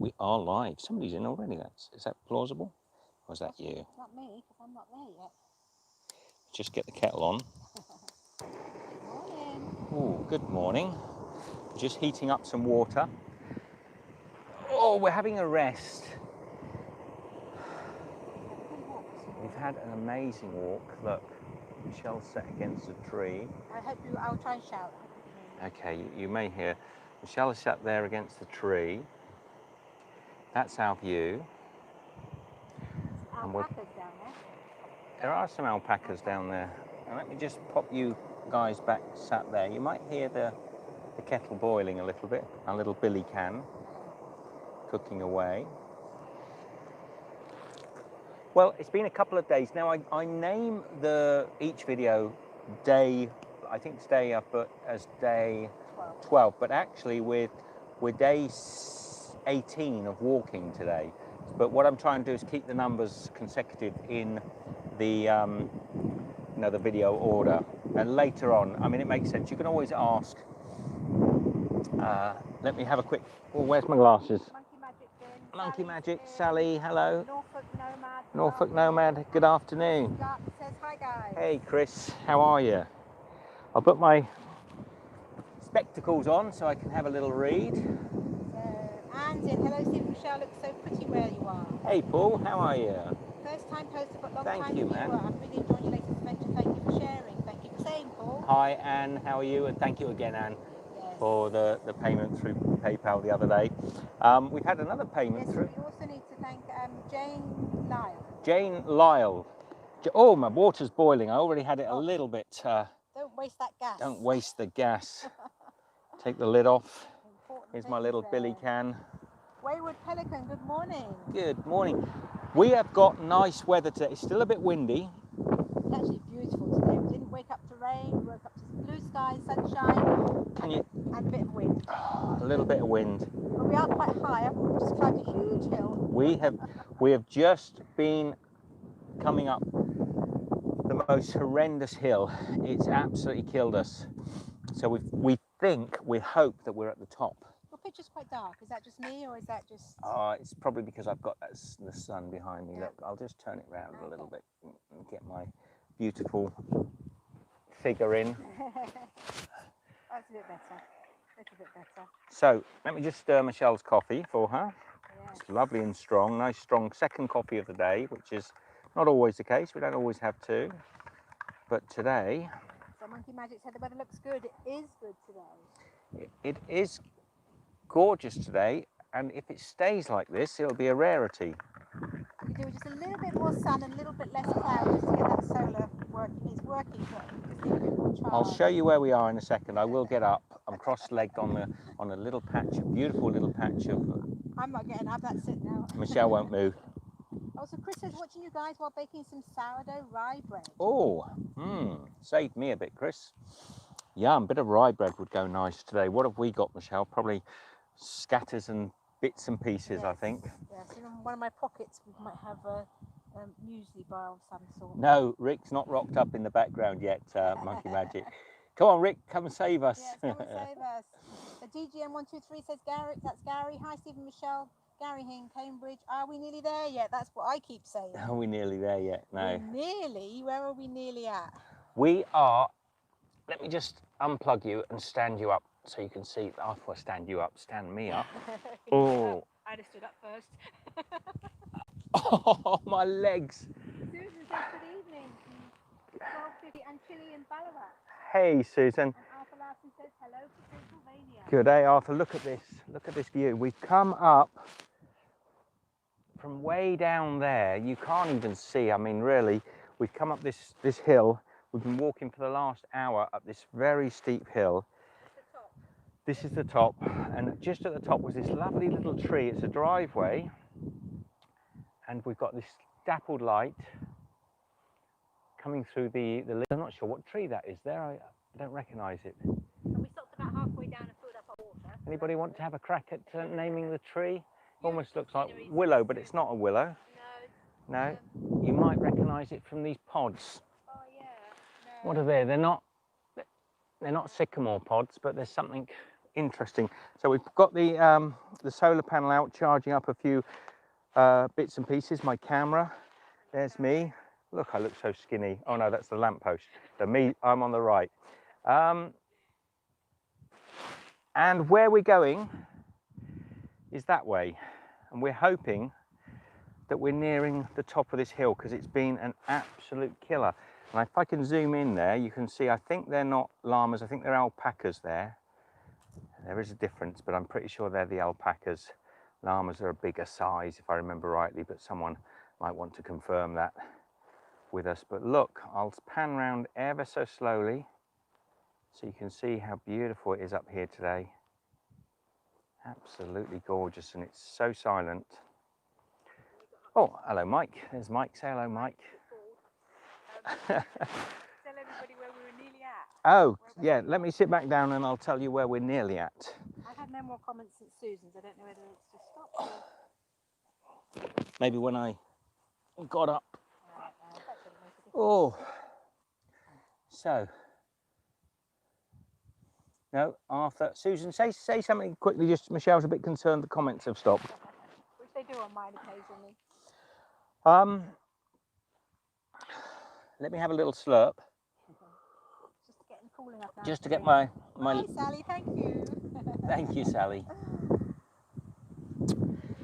We are live. Somebody's in already. Is that plausible? Or is that you? It's not me, because I'm not there yet. Just get the kettle on. Morning. Oh, good morning. Just heating up some water. Oh, we're having a rest. We've had an amazing walk. Look, Michelle's set against a tree. I'll try and shout. Okay, you may hear. Michelle is sat there against the tree. That's our view. Alpacas down there. There are some alpacas down there. Now let me just pop you guys back sat there. You might hear the kettle boiling a little bit. Our little billy can cooking away. Well, it's been a couple of days. Now I name each video day, I think today I put as day 12, but actually we're day 18 of walking today. But what I'm trying to do is keep the numbers consecutive in the the video order. And later on, I mean, it makes sense. You can always ask. Let me have a quick. Oh, where's my glasses? Monkey Magic, Sally, hello. Norfolk Nomad. Norfolk Nomad, good afternoon. Says hi guys. Hey Chris, how are you? I'll put my spectacles on so I can have a little read. Anne's in. Hello, Steve and Michelle. Looks so pretty where you are. Hey Paul, how are you? First time poster, but long Thank time you, viewer. man. I'm really enjoying your latest adventure. Thank you for sharing. Thank you for saying, Paul. Hi Anne, how are you? And thank you again, Anne, for the payment through PayPal the other day. We've had another payment through. We also need to thank Jane Lyle. Jane Lyle. Oh, my water's boiling. I already had it a little bit. Don't waste that gas. Don't waste the gas. Take the lid off. Here's my little billy can. Wayward Pelican, good morning. Good morning. We have got nice weather today. It's still a bit windy. It's actually beautiful today. We didn't wake up to rain. We woke up to blue skies, sunshine, and a bit of wind. A little bit of wind. But we are quite high. We've just climbed a huge hill. We have just been coming up the most horrendous hill. It's absolutely killed us. So we hope that we're at the top. Your picture's quite dark. Is that just me, or is that just? It's probably because I've got the sun behind me. Yeah. Look, I'll just turn it round a little bit and get my beautiful figure in. That's a bit better. A little bit better. So let me just stir Michelle's coffee for her. Yes. It's lovely and strong, nice strong second coffee of the day, which is not always the case. We don't always have two, but today. So Monkey Magic said the weather looks good. It is good today. It is gorgeous today, and if it stays like this, it'll be a rarity. You do just a little bit more sun and a little bit less cloud just to get that solar working. It's working, but just need a bit more charge. I'll show you where we are in a second. I will get up. I'm cross-legged on a little patch, a beautiful little patch of. I'm not getting up. That's it now. Michelle won't move. Oh, so Chris is watching you guys while baking some sourdough rye bread. Oh, saved me a bit, Chris. Yeah, a bit of rye bread would go nice today. What have we got, Michelle? Probably scatters and bits and pieces, yes. I think. Yes, in one of my pockets we might have a muesli bar of some sort. No, Rick's not rocked up in the background yet, Monkey Magic. Come on, Rick, come and save us. Yes, come and save us. The DGM123 says Gary, that's Gary. Hi, Steve and Michelle. Gary here in Cambridge. Are we nearly there yet? That's what I keep saying. Are we nearly there yet? No. We're nearly? Where are we nearly at? We are, let me just unplug you and stand you up so you can see. Oh, well, stand you up, stand me up. Oh. I'd have stood up first. Oh, my legs. Susan says good evening. 12:50 and Chile in Ballarat. Hey, Susan. And Arthur Larson says hello to Pennsylvania. Good day, Arthur. Look at this. Look at this view. We've come up from way down there. You can't even see. I mean, really, we've come up this hill. We've been walking for the last hour up this very steep hill. This is the top, and just at the top was this lovely little tree. It's a driveway, and we've got this dappled light coming through the I'm not sure what tree that is there. I don't recognise it. And we stopped about halfway down and filled up our water. Anybody want to have a crack at naming the tree? Almost looks like willow, but it's not a willow. No. You might recognise it from these pods. Oh yeah. No. What are they? They're not sycamore pods, but there's something interesting. So we've got the solar panel out, charging up a few bits and pieces. My camera, there's me. Look, I look so skinny. Oh no, that's the lamppost. So me, I'm on the right. And where we're going is that way. And we're hoping that we're nearing the top of this hill because it's been an absolute killer. And if I can zoom in there, you can see, I think they're not llamas, I think they're alpacas there. There is a difference, but I'm pretty sure they're the alpacas. Llamas are a bigger size, if I remember rightly, but someone might want to confirm that with us. But look, I'll pan round ever so slowly so you can see how beautiful it is up here today. Absolutely gorgeous, and it's so silent. Oh, hello, Mike. There's Mike. Say hello, Mike. Tell everybody where we were nearly at. Oh, yeah, let me sit back down and I'll tell you where we're nearly at. I've had no more comments since Susan's. I don't know whether it's just stopped or... Maybe when I got up. Oh, so. No, Arthur. Susan, say something quickly. Just Michelle's a bit concerned the comments have stopped. Which they do on mine occasionally. Let me have a little slurp. Just getting cool enough now. Just to get my... Hi, Sally. Thank you. Thank you, Sally.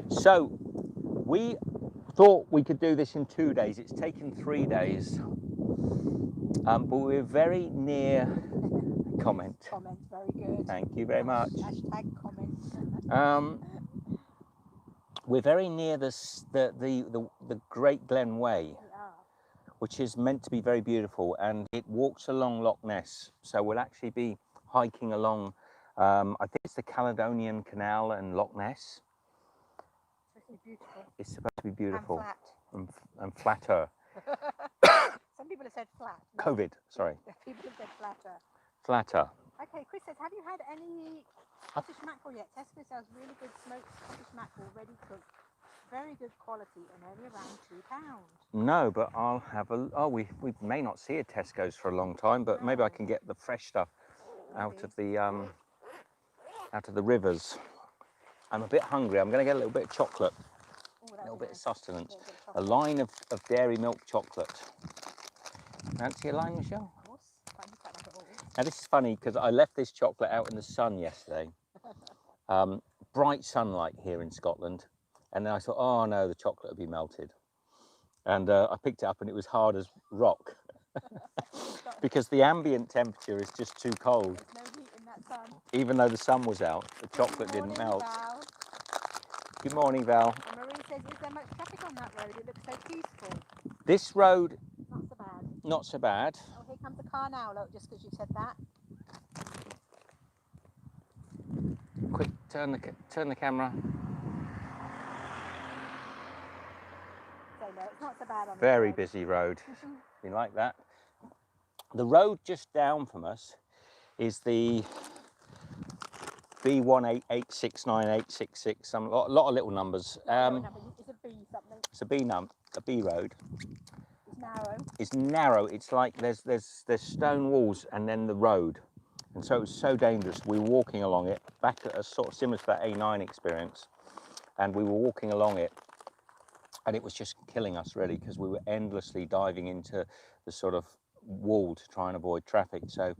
So, we thought we could do this in 2 days. It's taken 3 days. But we're very near... Comment. Comment, very good. Thank you very much. Hashtag comment. We're very near the Great Glen Way, which is meant to be very beautiful, and it walks along Loch Ness. So we'll actually be hiking along, I think it's the Caledonian Canal and Loch Ness. It's supposed to be beautiful. It's supposed to be beautiful. And flat. And flatter. Some people have said flat. COVID, sorry. People have said flatter. Flatter. Okay, Chris says, have you had any Scottish mackerel yet? Tesco sells really good smoked Scottish mackerel, ready cooked. Very good quality and only around £2. No, but I'll have a... Oh, we may not see a Tesco's for a long time, but maybe I can get the fresh stuff out of the rivers. I'm a bit hungry. I'm going to get a little bit of chocolate, a little bit of sustenance. A line of dairy milk chocolate. Fancy a line, Michelle? Of course. Now this is funny because I left this chocolate out in the sun yesterday. Bright sunlight here in Scotland. And then I thought, oh no, the chocolate would be melted. And I picked it up and it was hard as rock. Because the ambient temperature is just too cold. There's no heat in that sun. Even though the sun was out, the chocolate didn't melt. Val. Good morning, Val. And Marie says, is there much traffic on that road? It looks so peaceful. This road, Not so bad. not so bad. Oh, here comes a car now, look, just because you said that. Quick, turn the camera. So no, it's not so bad on Very the road. busy road. You like that? The road just down from us is the B188698666. Some lot of little numbers. It's a B something. It's a B road. It's narrow. It's narrow. It's like there's stone walls and then the road, and so it was so dangerous. We were walking along it back at a sort of similar to that A9 experience, and we were walking along it, and it was just killing us really because we were endlessly diving into the sort of wall to try and avoid traffic. So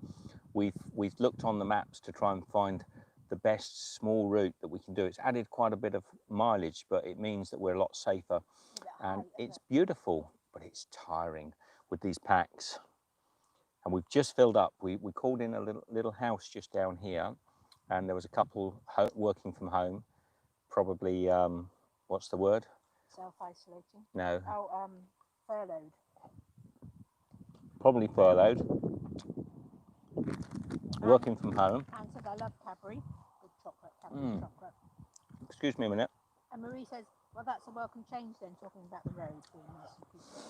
we've looked on the maps to try and find the best small route that we can do. It's added quite a bit of mileage, but it means that we're a lot safer, and it's beautiful, but it's tiring with these packs. And we've just filled up. We called in a little house just down here, and there was a couple working from home, probably what's the word? Self-isolating. No. Oh, furloughed. Probably furloughed. Working from home. Anne says, I love Cadbury. Good chocolate, Cadbury chocolate. Excuse me a minute. And Marie says, well, that's a welcome change then, talking about the roads being nice and peaceful.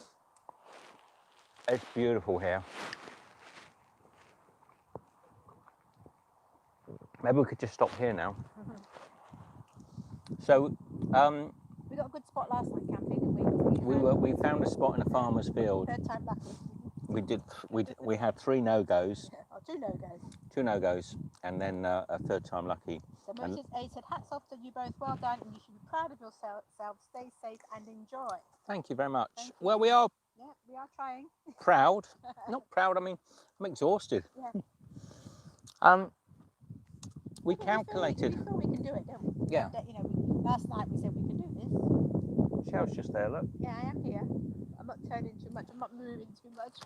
It's beautiful here. Maybe we could just stop here now. So, we got a good spot last night camping, didn't we? we found a spot in a farmer's field. Third time lucky. We had 3 no-goes. Oh, 2 no-goes. 2 no-goes. and then a third time lucky. So Moses A said, hats off to you both, well done, and you should be proud of yourself. Stay safe and enjoy. Thank you very much. Thank you. Well, we are trying. proud. Not proud, I mean, I'm exhausted. Yeah. We calculated. We feel we can do it, don't we? Yeah. You know, last night we said we can do this. Michelle's just there, look. Yeah, I am here. I'm not turning too much. I'm not moving too much.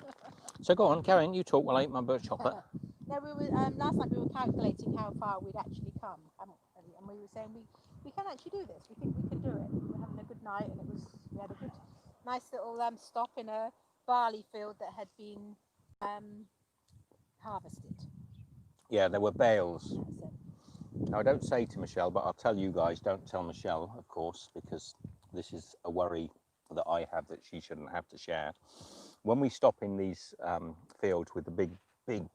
So go on, Karen, you talk while I eat my bird chocolate. No, we were last night we were calculating how far we'd actually come, and we were saying we can actually do this. We think we can do it. We were having a good night, and we had a good, nice little stop in a barley field that had been harvested. Yeah, there were bales. Now, I don't say to Michelle, but I'll tell you guys, don't tell Michelle, of course, because this is a worry that I have that she shouldn't have to share. When we stop in these fields with the big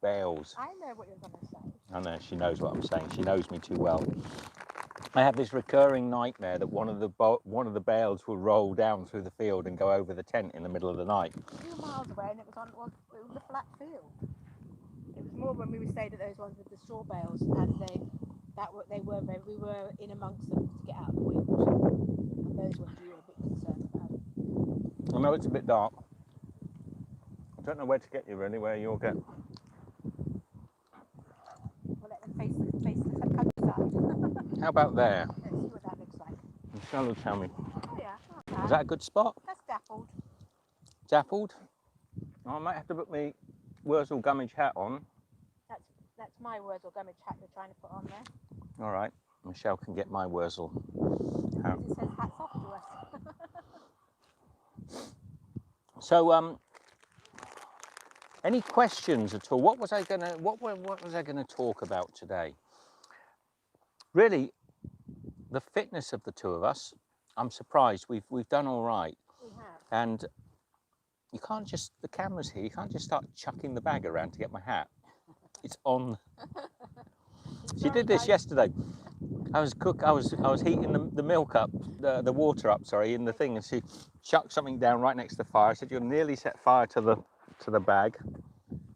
bales. I know what you're going to say. I know, she knows what I'm saying. She knows me too well. I have this recurring nightmare that one of the bales will roll down through the field and go over the tent in the middle of the night. A few miles away, and it was a flat field. It was more when we stayed at those ones with the straw bales, and we were in amongst them to get out of the wind. And those ones we were a bit concerned about. I know it's a bit dark. I don't know where to get you really, where you'll get. We'll let them face the countryside. How about there? Let's see what that looks like. Michelle will tell me. Oh yeah. Is that a good spot? That's dappled. Dappled? Oh, I might have to put my Wurzel Gummidge hat on. That's my Wurzel Gummidge hat you're trying to put on there. All right. Michelle can get my Wurzel. It says hats off to us. So, any questions at all? What was I gonna talk about today? Really, the fitness of the two of us. I'm surprised we've done all right. We have. And you can't just, the camera's here. You can't just start chucking the bag around to get my hat. It's on. She did this yesterday. I was heating the milk up, the water up, sorry, in the thing, and she chucked something down right next to the fire. I said, "You'll nearly set fire to the bag."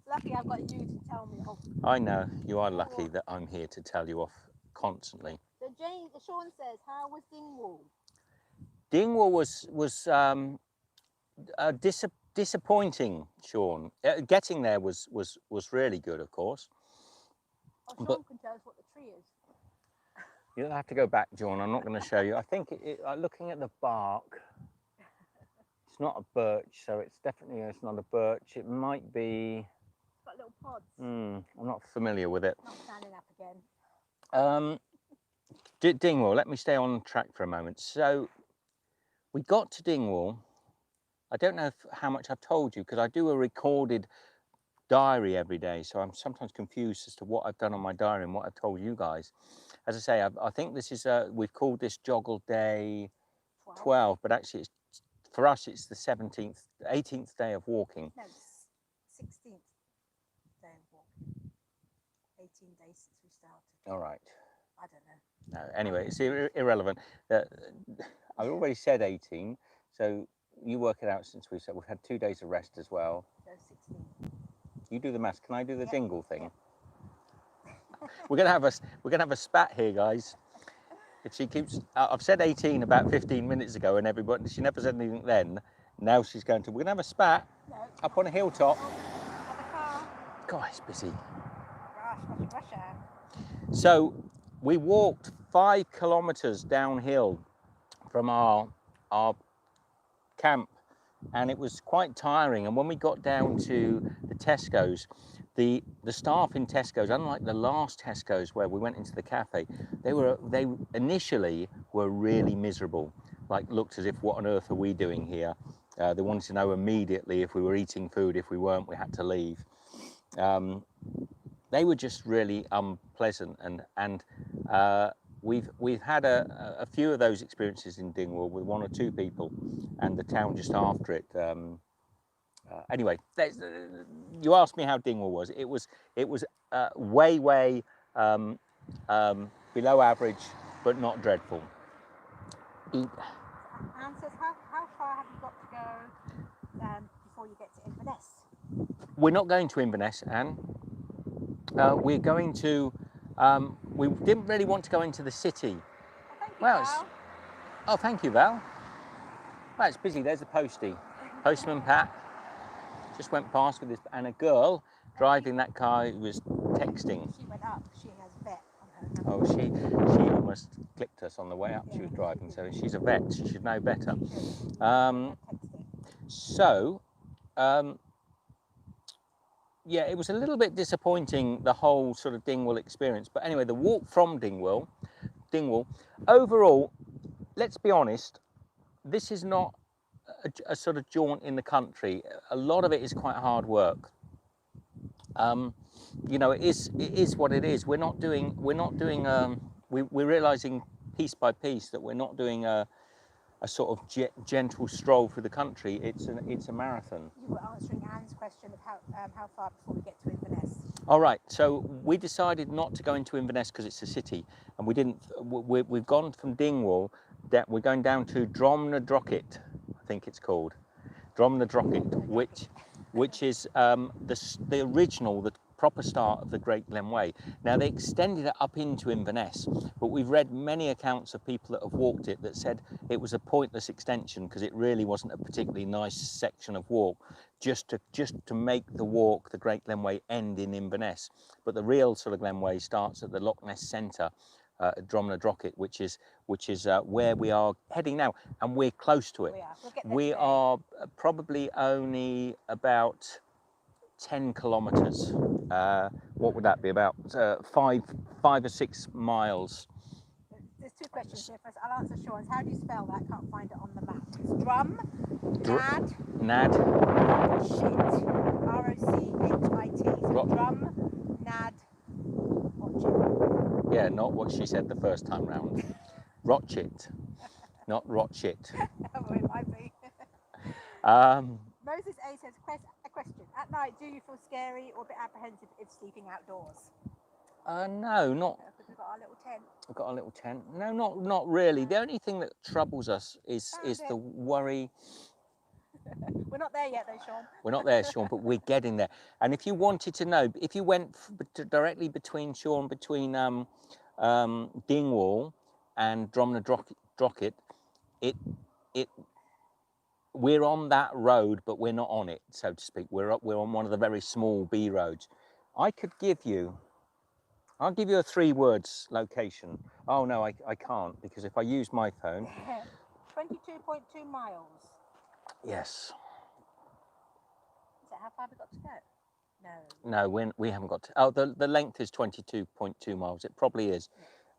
Lucky I've got you to tell me off. I know, you are lucky that I'm here to tell you off constantly. So Sean says, how was Dingwall? Dingwall was disappointing, Sean. Getting there was really good, of course. Oh, Sean can tell us what the tree is. You'll have to go back, John. I'm not going to show you. I think looking at the bark, it's not a birch, so it's not a birch. It might be. It's got little pods. I'm not familiar with it. Not standing up again. Dingwall. Let me stay on track for a moment. So we got to Dingwall. I don't know how much I've told you, because I do a recorded diary every day, so I'm sometimes confused as to what I've done on my diary and what I've told you guys. As I say, I think this is we've called this Jogle day 12, but actually for us it's the 18th day of walking. No, 16th day of walking. 18 days since we started. All right. I don't know. No, anyway, it's irrelevant. I've already said 18, so you work it out since we've had 2 days of rest as well. So 16. You do the maths. Can I do the dingle thing? Yep. We're gonna have a spat here, guys. If she keeps, I've said 18 about 15 minutes ago, and she never said anything then. Now she's going to. We're gonna have a spat up on a hilltop. God, it's busy. Gosh, rush hour. So we walked 5 kilometers downhill from our camp, and it was quite tiring. And when we got down to the Tesco's, the staff in Tesco's, unlike the last Tesco's where we went into the cafe, they initially were really miserable, like looked as if, what on earth are we doing here? They wanted to know immediately if we were eating food. If we weren't, we had to leave. They were just really unpleasant, and we've had a few of those experiences in Dingwall with 1 or 2 people, and the town just after it. Anyway, you asked me how Dingwall was. It was way below average, but not dreadful. Anne says, how far have you got to go before you get to Inverness? We're not going to Inverness, Anne. We're going to We didn't really want to go into the city. Thank you, Well, Val. oh, thank you, Val. Well, it's busy. There's a postie. Postman Pat just went past with this, and a girl driving that car who was texting. She went up. She has vet on her. Oh, she almost clipped us on the way up. She was driving, so she's a vet. She should know better. So, yeah, it was a little bit disappointing, the whole sort of Dingwall experience. But anyway, the walk from Dingwall, overall, let's be honest, this is not a sort of jaunt in the country. A lot of it is quite hard work. You know, it is what it is. We're realizing piece by piece that we're not doing a sort of gentle stroll through the country. It's a marathon. You were answering Anne's question of how far before we get to Inverness. All right, so we decided not to go into Inverness because it's a city, and we didn't. We've gone from Dingwall. We're going down to Dromnadrochit, I think it's called, Dromnadrochit, which is the original, the proper start of the Great Glen Way. Now they extended it up into Inverness, but we've read many accounts of people that have walked it that said it was a pointless extension because it really wasn't a particularly nice section of walk, just to make the walk, the Great Glen Way, end in Inverness. But the real sort of Glen Way starts at the Loch Ness Centre at Dromnadrochit, which is where we are heading now, and we're close to it. We are probably only about 10 kilometres. What would that be? About 5 or 6 miles. There's two questions here. First, I'll answer Sean's. How do you spell that? Can't find it on the map. It's Drum, Nad, Shit, R-O-C-H-I-T. So Drum, Nad, Rotchit. Yeah, not what she said the first time round. Rotchit, not Rotchit. Well, it might be. Moses A says, a question. At night, do you feel scary or a bit apprehensive if sleeping outdoors? No, not. We've got our little tent. We've got our little tent. No, not really. The only thing that troubles us is the worry. We're not there yet, though, Sean. We're not there, Sean, but we're getting there. And if you wanted to know, if you went directly between Dingwall and Dromnadrochit, we're on that road, but we're not on it, so to speak. We're on one of the very small B roads. I'll give you a 3 words location. Oh no, I can't, because if I use my phone. 22.2 miles. Yes. Is that how far we've got to go? No, we haven't got to. Oh, the length is 22.2 miles. It probably is.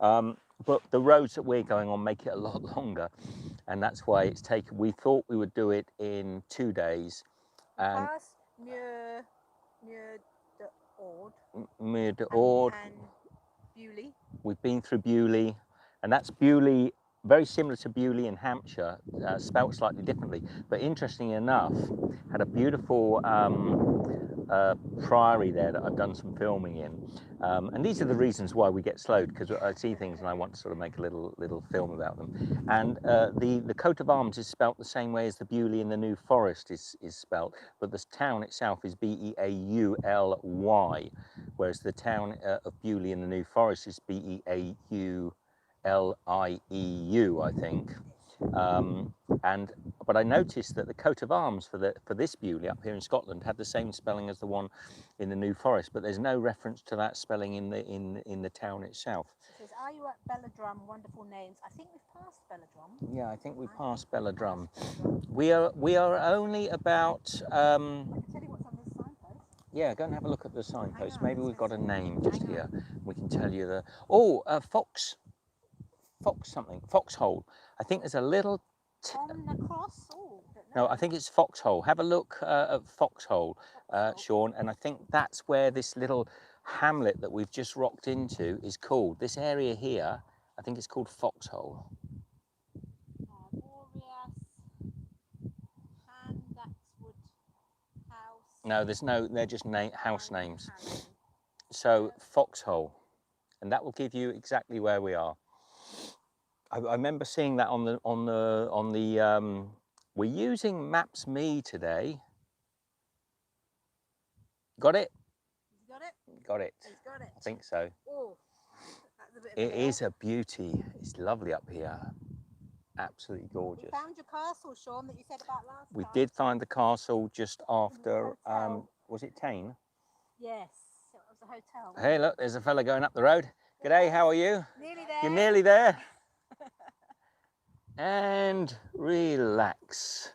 But the roads that we're going on make it a lot longer, and that's why it's taken. We thought we would do it in 2 days. And past Muir de Ord. Muir de Ord. And Bewley. We've been through Bewley, and that's Bewley, very similar to Bewley in Hampshire, spelt slightly differently. But interestingly enough, had a beautiful priory there that I've done some filming in. And these are the reasons why we get slowed, because I see things and I want to sort of make a little film about them. And the coat of arms is spelt the same way as the Bewley in the New Forest is spelt, but the town itself is B-E-A-U-L-Y, whereas the town of Bewley in the New Forest is B-E-A-U-L-I-E-U, I think. But I noticed that the coat of arms for this Bewley up here in Scotland had the same spelling as the one in the New Forest, but there's no reference to that spelling in the town itself. It says, are you at Belladrum? Wonderful names. I think we've passed Belladrum. Yeah, I think we've passed Belladrum. We are only about. I can tell you what's on this signpost. Yeah, go and have a look at the signpost. Maybe we've got a name just here. We can tell you the. Foxhole. I think there's a little. On the cross? Oh, no, I think it's Foxhole. Have a look at Foxhole, Sean, and I think that's where this little hamlet that we've just rocked into is called. This area here, I think it's called Foxhole. No, they're just house names. So Foxhole, and that will give you exactly where we are. I remember seeing that on the we're using Maps.me today. Got it? He's got it? Got it. He's got it. I think so. Oh, a bit of a It hill. is a beauty. It's lovely up here. Absolutely We gorgeous. found your castle, Sean, that you said about last We time. did find the castle just after, hotel. was it Tain? Yes, it was a hotel. Hey, look, there's a fella going up the road. G'day, how are you? Nearly there. You're nearly there. And relax.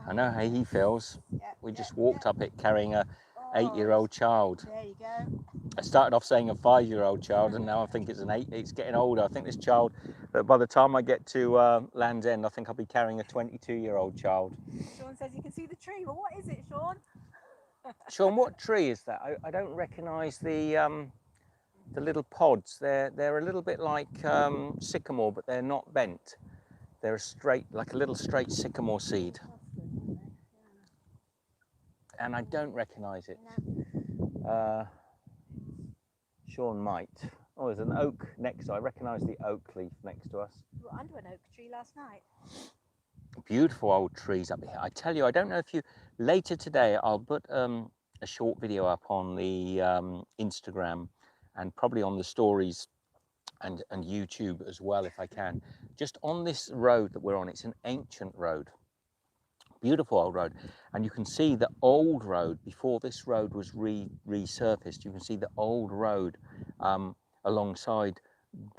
I know how he feels. Yep, We yep, just walked yep. up it carrying a Oh, 8-year-old child. There you go. I started off saying a 5-year-old child, and now I think it's an 8. It's getting older. I think this child, but by the time I get to Land's End, I think I'll be carrying a 22-year-old child. Sean says you can see the tree. Well, what is it, Sean? Sean, what tree is that? I don't recognise the little pods. They're a little bit like sycamore, but they're not bent. They're a straight, like a little straight sycamore seed. And I don't recognise it. Sean might. Oh, there's an oak next to us. I recognise the oak leaf next to us. We were under an oak tree last night. Beautiful old trees up here. I tell you, I don't know if you, later today, I'll put a short video up on the Instagram and probably on the stories and YouTube as well, if I can. Just on this road that we're on, it's an ancient road. Beautiful old road, and you can see the old road before this road was resurfaced. You can see the old road alongside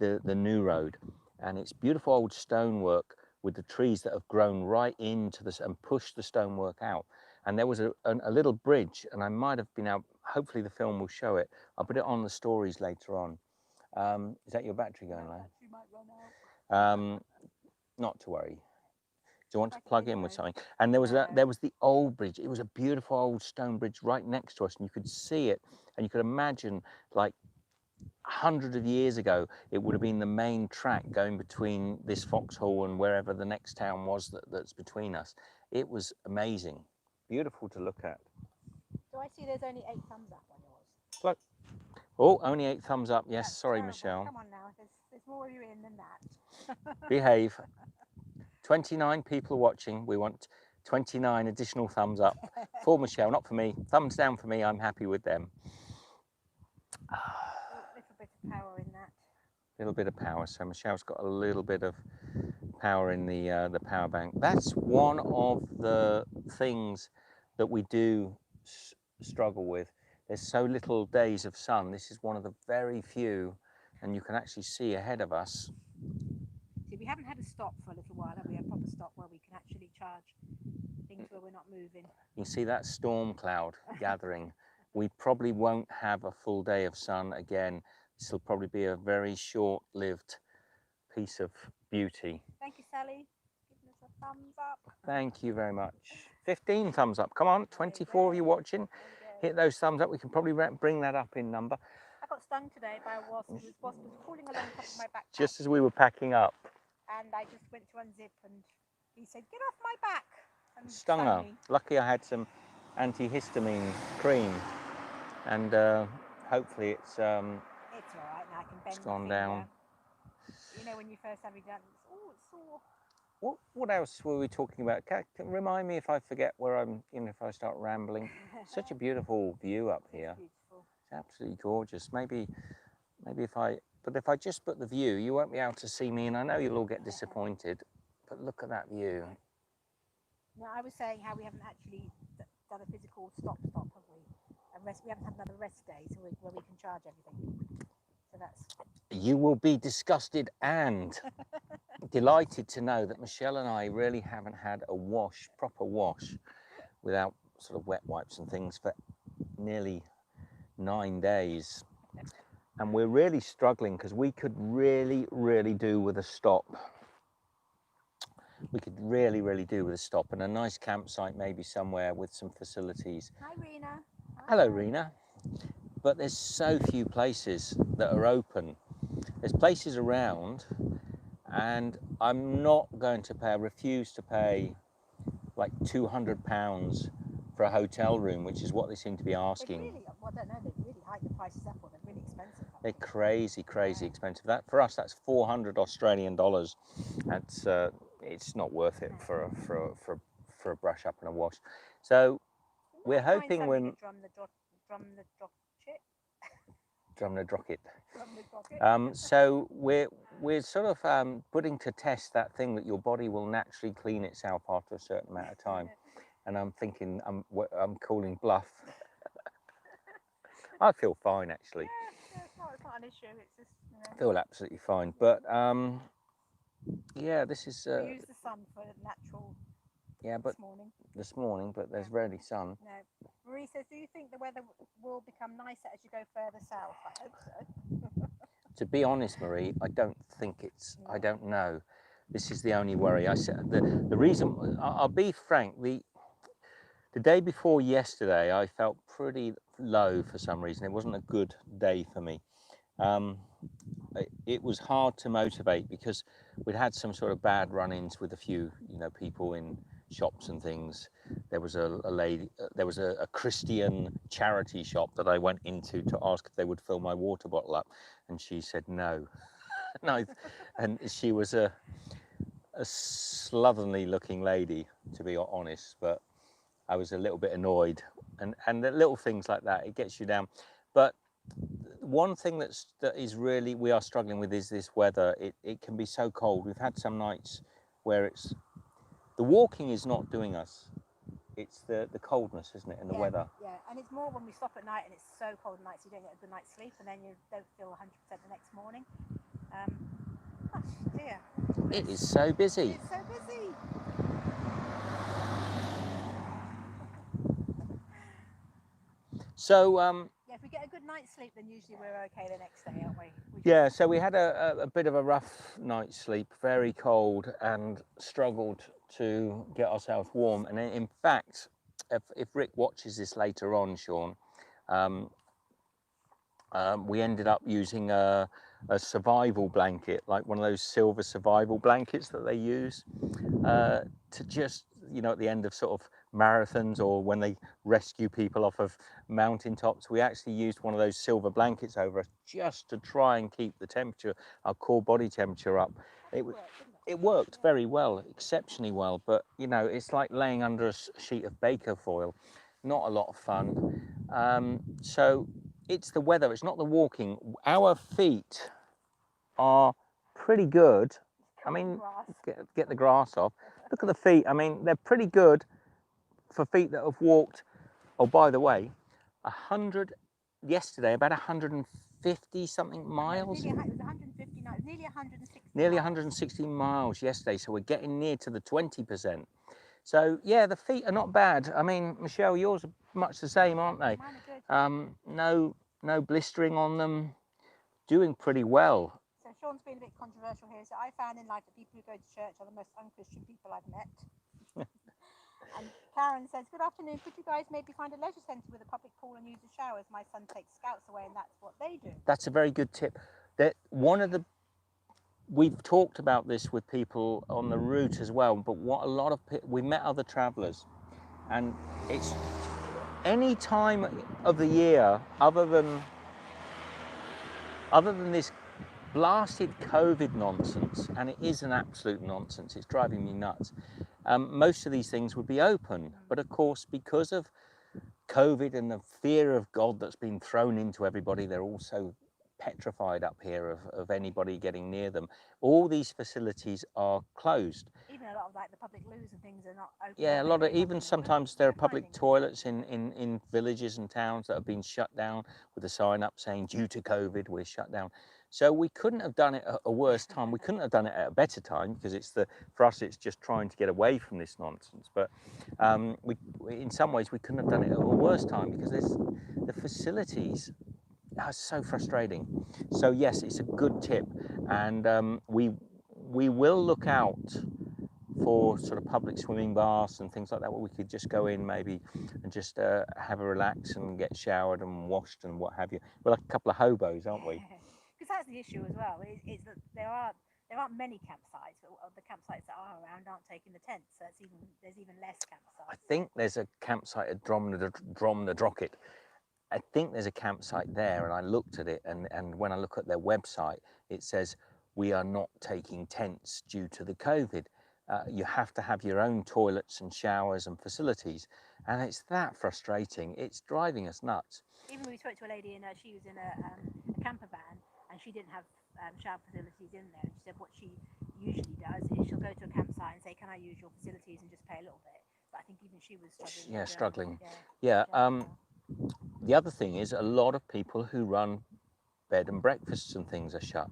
the new road, and it's beautiful old stonework with the trees that have grown right into this and pushed the stonework out. And there was a little bridge, and I might have been out. Hopefully the film will show it. I'll put it on the stories later on. Is that your battery going low? Battery might run out. Not to worry. Do you want to plug in with something? And there was the old bridge. It was a beautiful old stone bridge right next to us, and you could see it, and you could imagine, like hundreds of years ago, it would have been the main track going between this foxhole and wherever the next town was that's between us. It was amazing, beautiful to look at. Do I see there's only 8 thumbs up on yours? Look. Oh, only 8 thumbs up. Yes, That's sorry, terrible. Michelle. Come on now, there's more of you in than that. Behave. 29 people watching. We want 29 additional thumbs up for Michelle, not for me. Thumbs down for me. I'm happy with them. A little bit of power in that. A little bit of power. So Michelle's got a little bit of power in the power bank. That's one of the things that we do struggle with. There's so little days of sun. This is one of the very few, and you can actually see ahead of us. See, we haven't had a stop for a little while, have we? A proper stop where we can actually charge things where we're not moving. You see that storm cloud gathering. We probably won't have a full day of sun again. This will probably be a very short-lived piece of beauty. Thank you, Sally. Giving us a thumbs up. Thank you very much. 15 thumbs up. Come on, 24 of you watching. Hit those thumbs up. We can probably bring that up in number. I got stung today by a wasp. This wasp was crawling along top of my backpack. Just as we were packing up. And I just went to unzip, and he said, "Get off my back." And Stung her. Lucky I had some antihistamine cream, and hopefully it's all right now. I can bend. It's gone down. You know, when you first have it done, it's sore. What else were we talking about? Remind me if I forget where I'm, if I start rambling. Such a beautiful view up here. Beautiful. It's absolutely gorgeous. Maybe if I just put the view, you won't be able to see me, and I know you'll all get disappointed, but look at that view. No, I was saying how we haven't actually done a physical stop, have we? And we haven't had another rest day, so where we can charge everything. So that's... You will be disgusted and delighted to know that Michelle and I really haven't had a proper wash, without sort of wet wipes and things for nearly 9 days. And we're really struggling because we could really do with a stop. We could really do with a stop and a nice campsite maybe somewhere with some facilities. Hi, Rena. Hi. Hello, Rena. But there's so few places that are open. There's places around, and I'm not going to pay, I refuse to pay like £200 for a hotel room, which is what they seem to be asking. Really, well, I don't know, they've really hiked the prices up, or they're really expensive. They're crazy expensive. That for us, that's 400 Australian dollars. That's it's not worth it for a brush up and a wash. So we're hoping when drum the drop shit. Drumnadrocket. Drumnadrocket. So we're sort of putting to test that thing that your body will naturally clean itself after a certain amount of time. And I'm thinking I'm calling bluff. I feel fine actually. Yeah, it's not an issue. It's just, you know. I feel absolutely fine. But yeah, this is. We use the sun for natural. Yeah, but this morning, but there's rarely sun. No. Marie says, do you think the weather will become nicer as you go further south? I hope so. To be honest, Marie, I don't think it's. I don't know. This is the only worry. I said the reason. I'll be frank. The day before yesterday, I felt pretty low for some reason. It wasn't a good day for me. It was hard to motivate because we'd had some sort of bad run-ins with a few, people in shops and things. There was a lady, there was a Christian charity shop that I went into to ask if they would fill my water bottle up, and she said no. No, and she was a slovenly looking lady, to be honest, but I was a little bit annoyed, and the little things like that, it gets you down. But one thing that is really we are struggling with is this weather. It can be so cold. We've had some nights where the walking is not doing us. It's the coldness, isn't it, and the weather. Yeah, and it's more when we stop at night and it's so cold at night, so you don't get a good night's sleep, and then you don't feel 100% the next morning. Gosh, dear. It is so busy. It's so busy. So yeah, if we get a good night's sleep, then usually we're okay the next day, aren't we? Yeah, so we had a bit of a rough night's sleep, very cold, and struggled to get ourselves warm. And in fact, if Rick watches this later on, Sean, we ended up using a survival blanket, like one of those silver survival blankets that they use to just, at the end of sort of marathons or when they rescue people off of mountaintops. We actually used one of those silver blankets over us just to try and keep the temperature, our core body temperature up. It worked very well, exceptionally well, but it's like laying under a sheet of baker foil. Not a lot of fun. So it's the weather, it's not the walking. Our feet are pretty good. I mean, get the grass off. Look at the feet. I mean, they're pretty good for feet that have walked. Oh, by the way, 100 yesterday, about 150 something miles. It was 150, no, nearly 160. Nearly 160 miles yesterday. So we're getting near to the 20%. So yeah, the feet are not bad. I mean, Michelle, yours are much the same, aren't they? Mine are good. No blistering on them. Doing pretty well. So Sean's been a bit controversial here. So I found in life that people who go to church are the most unchristian people I've met. And Karen says, good afternoon. Could you guys maybe find a leisure centre with a public pool and use the showers? My son takes scouts away, and that's what they do. That's a very good tip. We've talked about this with people on the route as well, but we met other travellers, and it's any time of the year other than this blasted COVID nonsense, and it is an absolute nonsense, it's driving me nuts. Most of these things would be open, but of course, because of COVID and the fear of God that's been thrown into everybody, they're also petrified up here of anybody getting near them. All these facilities are closed. Even a lot of like the public loos and things are not open. Yeah, a lot of, even sometimes there are public toilets in villages and towns that have been shut down with a sign up saying due to COVID we're shut down. So we couldn't have done it at a worse time. We couldn't have done it at a better time, because for us it's just trying to get away from this nonsense. But in some ways we couldn't have done it at a worse time, because the facilities are so frustrating. So yes, it's a good tip, and we will look out for sort of public swimming baths and things like that, where we could just go in maybe and just have a relax and get showered and washed and what have you. We're like a couple of hobos, aren't we? Because that's the issue as well, is that there aren't many campsites, but the campsites that are around aren't taking the tents, so there's even less campsites. I think there's a campsite at Drumnadrocket. I think there's a campsite there, and I looked at it, and when I look at their website, it says we are not taking tents due to the COVID. You have to have your own toilets and showers and facilities, and it's that frustrating. It's driving us nuts. Even when we spoke to a lady she was in a camper van, and she didn't have shower facilities in there. And she said what she usually does is she'll go to a campsite and say, "Can I use your facilities?" and just pay a little bit. But I think even she was struggling. Yeah, with, struggling. yeah. The other thing is a lot of people who run bed and breakfasts and things are shut.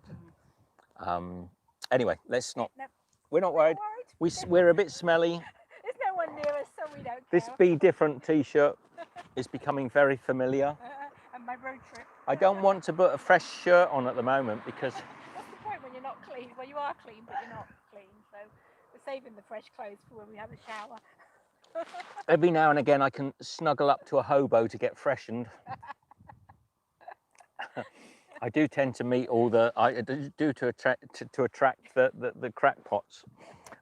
Anyway, let's not. No, We're not worried. We're a bit smelly. There's no one near us, so we don't care. This Be Different t-shirt is becoming very familiar. And my road trip. I don't want to put a fresh shirt on at the moment because What's the point when you're not clean? Well, you are clean, but you're not clean. So we're saving the fresh clothes for when we have a shower. every now and again I can snuggle up to a hobo to get freshened. I do tend to meet all the, to attract the crackpots.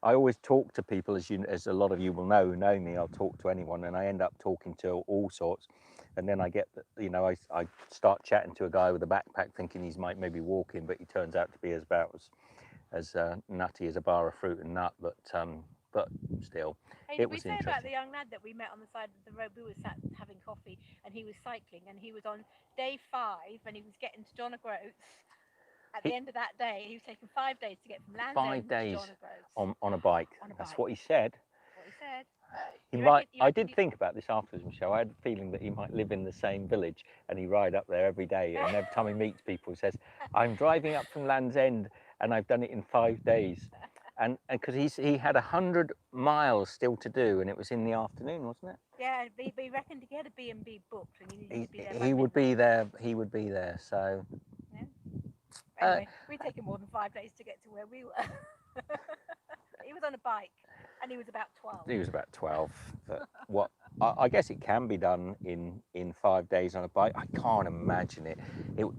I always talk to people, as a lot of you will know who know me. I'll talk to anyone, and I end up talking to all sorts. And then I get, I start chatting to a guy with a backpack, thinking he's maybe walking, but he turns out to be about as nutty as a bar of fruit and nut. But still, hey, it was interesting. We say about the young lad that we met on the side of the road. We were sat having coffee, and he was cycling, and he was on day 5, and he was getting to John O'Groats. At the end of that day, he was taking 5 days to get from Land's End to John O'Groats. on a bike. That's what he said. What he said. I did think about this afterwards, Michelle. I had the feeling that he might live in the same village and he ride up there every day. And every time he meets people, he says, "I'm driving up from Land's End and I've done it in 5 days." And because he had 100 miles still to do, and it was in the afternoon, wasn't it? Yeah, but he reckoned he had a B&B booked, and he needed to be there. He would be there. He would be there. So. Yeah. Anyway, we'd taken more than 5 days to get to where we were. He was on a bike, and he was about 12. He was about 12. But I guess it can be done in 5 days on a bike. I can't imagine it.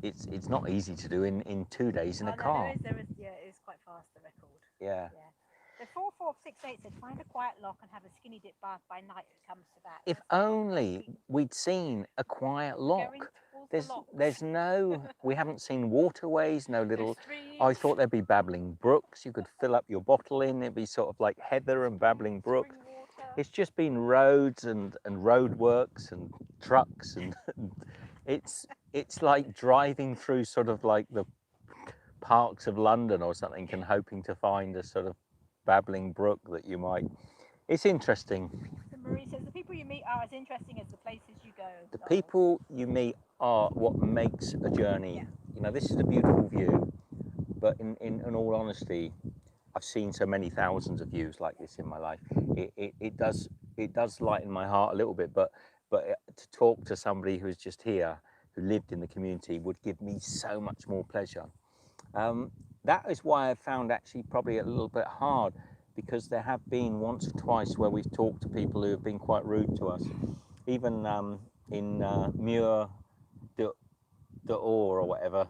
It's not easy to do in 2 days in a car. There is, yeah, it is quite fast, the record. Yeah. The 4468 said, "Find a quiet lock and have a skinny dip bath by night if it comes to that." If only we'd seen a quiet lock. There's no, we haven't seen waterways, no little, I thought there'd be babbling brooks. You could fill up your bottle in, it'd be sort of like heather and babbling brook. It's just been roads and roadworks and trucks, and it's like driving through sort of like the parks of London or something and hoping to find a sort of babbling brook that you might. It's interesting. Marie says the people you meet are as interesting as the places you go. The people you meet are what makes a journey. Yeah. You know, this is a beautiful view, but in all honesty, I've seen so many thousands of views like this in my life. It does lighten my heart a little bit, but to talk to somebody who's just here, who lived in the community, would give me so much more pleasure. That is why I found actually probably a little bit hard, because there have been once or twice where we've talked to people who have been quite rude to us. Even in Muir de Or or whatever,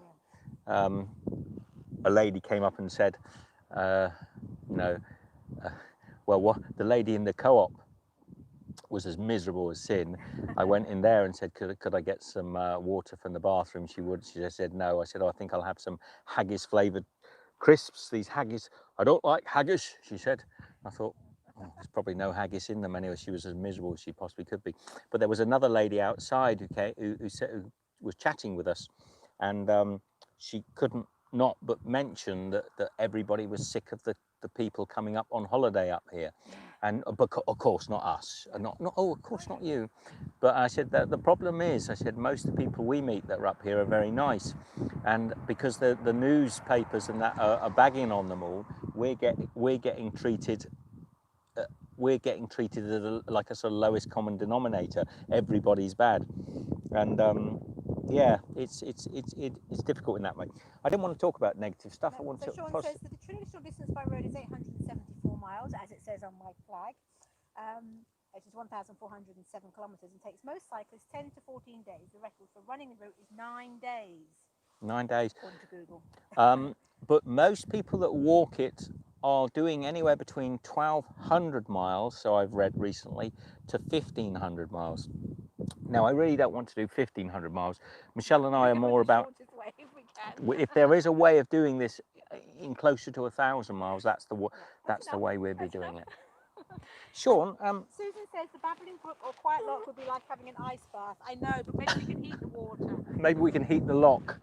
a lady came up and said, well, the lady in the co-op was as miserable as sin. I went in there and said, could I get some water from the bathroom? She just said no. I said, oh, I think I'll have some haggis flavoured crisps. These haggis, I don't like haggis, she said. I thought, oh, there's probably no haggis in them anyway. She was as miserable as she possibly could be. But there was another lady outside who was chatting with us, and she couldn't not but mention that everybody was sick of the people coming up on holiday up here. And but of course not us, of course not you. But I said that the problem is, I said, most of the people we meet that are up here are very nice, and because the newspapers and that are bagging on them all, we're getting treated at like a sort of lowest common denominator. Everybody's bad, and yeah, it's difficult in that way. I didn't want to talk about negative stuff. I want to. Sean says that the traditional distance by road is 874 miles, as it says on my flag. It is 1,407 kilometres and takes most cyclists 10 to 14 days. The record for running the route is 9 days. 9 days. According to Google. But most people that walk it are doing anywhere between 1,200 miles, so I've read recently, to 1,500 miles. Now, I really don't want to do 1,500 miles. Michelle and I are more about, if there is a way of doing this in closer to 1,000 miles, that's the way we'll be doing it. Sean, Susan says the babbling brook or quiet lock would be like having an ice bath. I know, but maybe we can heat the water. maybe we can heat the lock.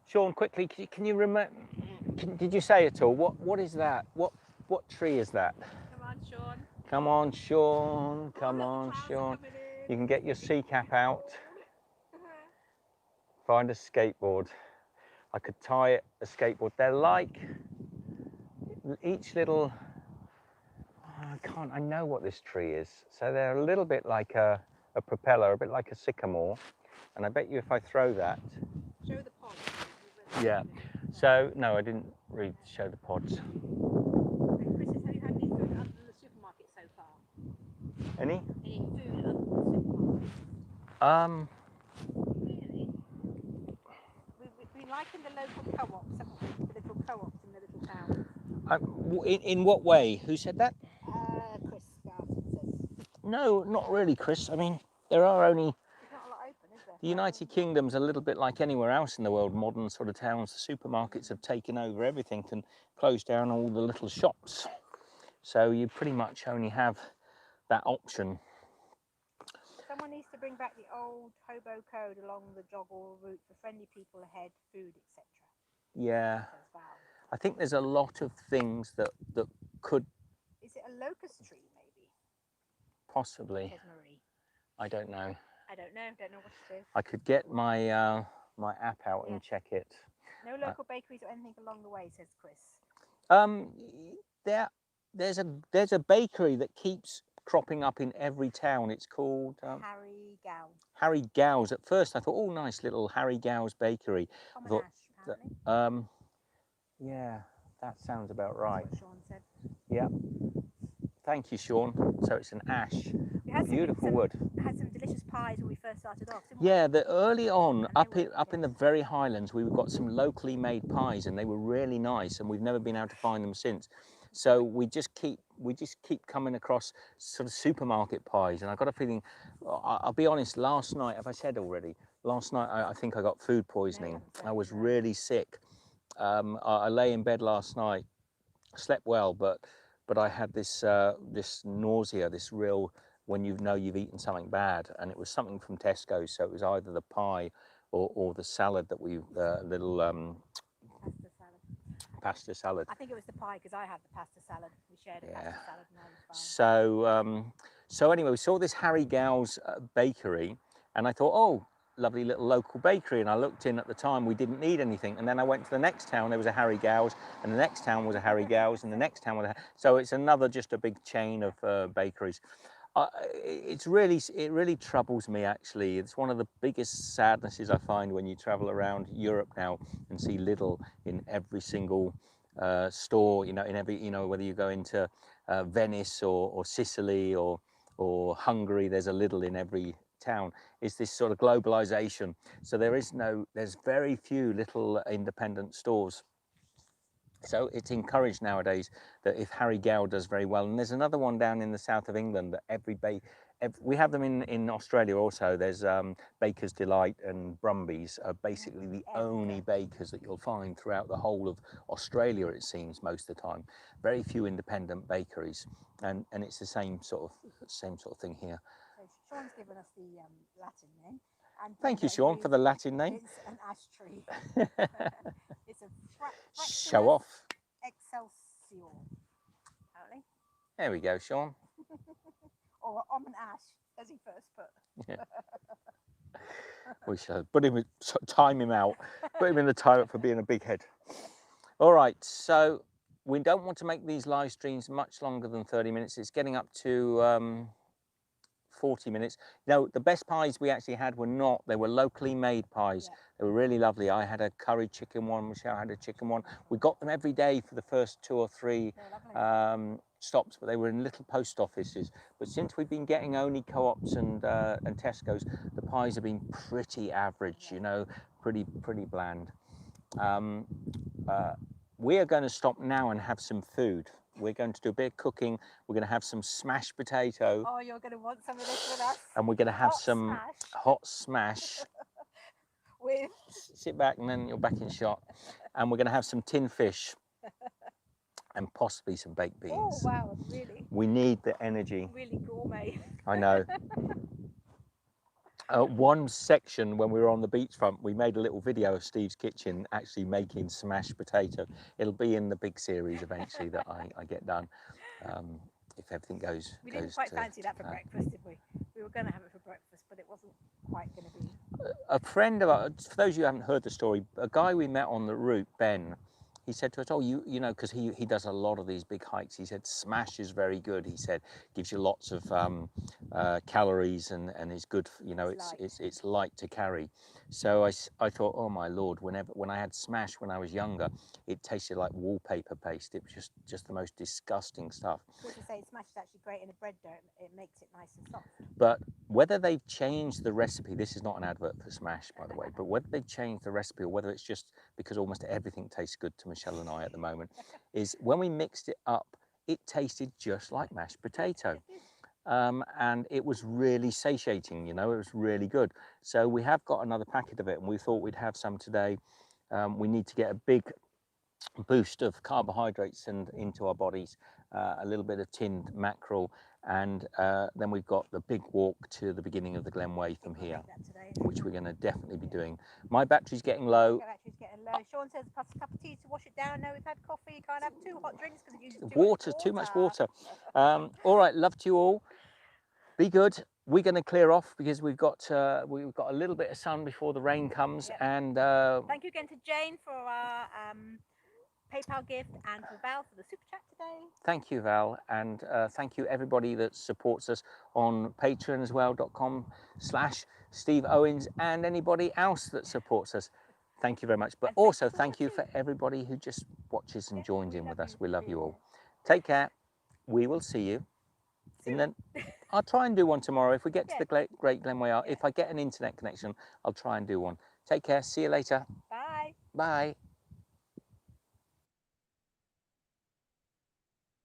Sean, quickly, can you remember? Did you say at all? What is that? What tree is that? Come on, Sean. Come on, Sean. Come Oh, on, look, the clouds are Sean. coming in. You can get your sea cap out. Find a skateboard. I could tie a skateboard. They're like each little. I know what this tree is. So they're a little bit like a propeller, a bit like a sycamore. And I bet you if I throw that. Show the pod. Yeah. So, no, I didn't really show the pods. Chris, have you had any food other than the supermarket so far? Any? Any food other than the supermarket? Really? We've been liking the local co-ops, haven't we? The little co-ops in the little towns. In what way? Who said that? Chris Garson says. No, not really, Chris. I mean, there are only... There's not a lot open, is there? The United Kingdom's a little bit like anywhere else in the world, modern sort of towns. The supermarkets have taken over everything and closed down all the little shops. So you pretty much only have that option. Someone needs to bring back the old hobo code along the Jogle route for friendly people ahead, food, etc. Yeah. I think there's a lot of things that could... Is it a locust tree, maybe? Possibly. Says Marie. I don't know. I don't know what it is. I could get my my app out and check it. No local bakeries or anything along the way, says Chris. There's a bakery that keeps cropping up in every town. It's called Harry Gow. Harry Gow's. At first I thought, oh, nice little Harry Gow's bakery. Common Ash, apparently. Yeah, that sounds about right. That's what Sean said. Yeah. Thank you, Sean. So it's an ash. Beautiful wood. We had some delicious pies when we first started off, didn't we? Yeah, early on, up in the very Highlands, we got some locally made pies, and they were really nice, and we've never been able to find them since. So we just keep coming across sort of supermarket pies, and I got a feeling. I'll be honest. Last night, have I said already? Last night, I think I got food poisoning. I was really sick. I lay in bed last night, slept well, but I had this this nausea, this real, when you know you've eaten something bad, and it was something from Tesco's. So it was either the pie or the salad that we pasta salad. I think it was the pie because I had the pasta salad. We shared a pasta salad and I was fine. So anyway, we saw this Harry Gow's bakery, and I thought, oh, lovely little local bakery. And I looked in at the time, we didn't need anything. And then I went to the next town, there was a Harry Gow's, and the next town was a Harry Gow's, and the next town was so it's another just a big chain of bakeries. It really troubles me, actually. It's one of the biggest sadnesses I find when you travel around Europe now and see Lidl in every single store, in every, whether you go into Venice or Sicily or Hungary, there's a Lidl in every town. Is this sort of globalization. So there's very few little independent stores. So it's encouraged nowadays that if Harry Gow does very well, and there's another one down in the south of England that we have them in Australia also. There's Baker's Delight and Brumby's are basically the only bakers that you'll find throughout the whole of Australia, it seems, most of the time. Very few independent bakeries, and it's the same sort of thing here. So Sean's given us the Latin name. And thank you, Sean, for the Latin name. It's an ash tree. It's a show off. Excelsior. Apparently. There we go, Sean. Or on an ash, as he first put. Yeah. We should time him out. Put him in the time for being a big head. All right, so we don't want to make these live streams much longer than 30 minutes. It's getting up to 40 minutes. No, the best pies we actually had they were locally made pies. Yeah. They were really lovely. I had a curry chicken one, Michelle had a chicken one. We got them every day for the first 2 or 3 stops, but they were in little post offices. But since we've been getting only co-ops and Tesco's, the pies have been pretty average, pretty bland. We are going to stop now and have some food. We're going to do a bit of cooking. We're going to have some smashed potato. Oh, you're going to want some of this with us? And we're going to have some hot smash. With? Sit back and then you're back in shot. And we're going to have some tin fish. and possibly some baked beans. Oh wow, really, We need the energy. really gourmet. I know. One section when we were on the beachfront, we made a little video of Steve's kitchen actually making smashed potato. It'll be in the big series eventually that I get done, if everything goes. We didn't quite fancy that for breakfast, did we? We were going to have it for breakfast, but it wasn't quite going to be. A friend of ours, for those of you who haven't heard the story, a guy we met on the route, Ben, he said to us, oh, you know, because he does a lot of these big hikes. He said, smash is very good. He said, gives you lots of calories and is good, you know, it's light to carry. So I thought, oh my Lord, when I had smash when I was younger, it tasted like wallpaper paste. It was just the most disgusting stuff. As you say, smash is actually great in a bread dough. It makes it nice and soft. But whether they've changed the recipe, this is not an advert for Smash, by the way, but whether they've changed the recipe or whether it's just because almost everything tastes good to Michelle and I at the moment, is when we mixed it up, it tasted just like mashed potato. And it was really satiating, you know, it was really good. So we have got another packet of it and we thought we'd have some today. We need to get a big boost of carbohydrates into our bodies, a little bit of tinned mackerel, and then we've got the big walk to the beginning of the Glenway from here, which we're going to definitely be doing. My battery's getting low. Your battery's getting low. Sean says pass a cup of tea to wash it down. No, we've had coffee. You can't have 2 hot drinks because it uses Too much water. All right, love to you all. Be good. We're going to clear off because we've got a little bit of sun before the rain comes. Yep. And thank you again to Jane for our PayPal gift and for Val for the super chat today. Thank you, Val, and thank you everybody that supports us on Patreon as well, .com/Steve Owens, and anybody else that supports us. Thank you very much. But also thank you for everybody who just watches and joins in with us. We love you all. Take care. We will see you. And then I'll try and do one tomorrow. If we get to the Great Glenway, if I get an internet connection, I'll try and do one. Take care. See you later. Bye. Bye.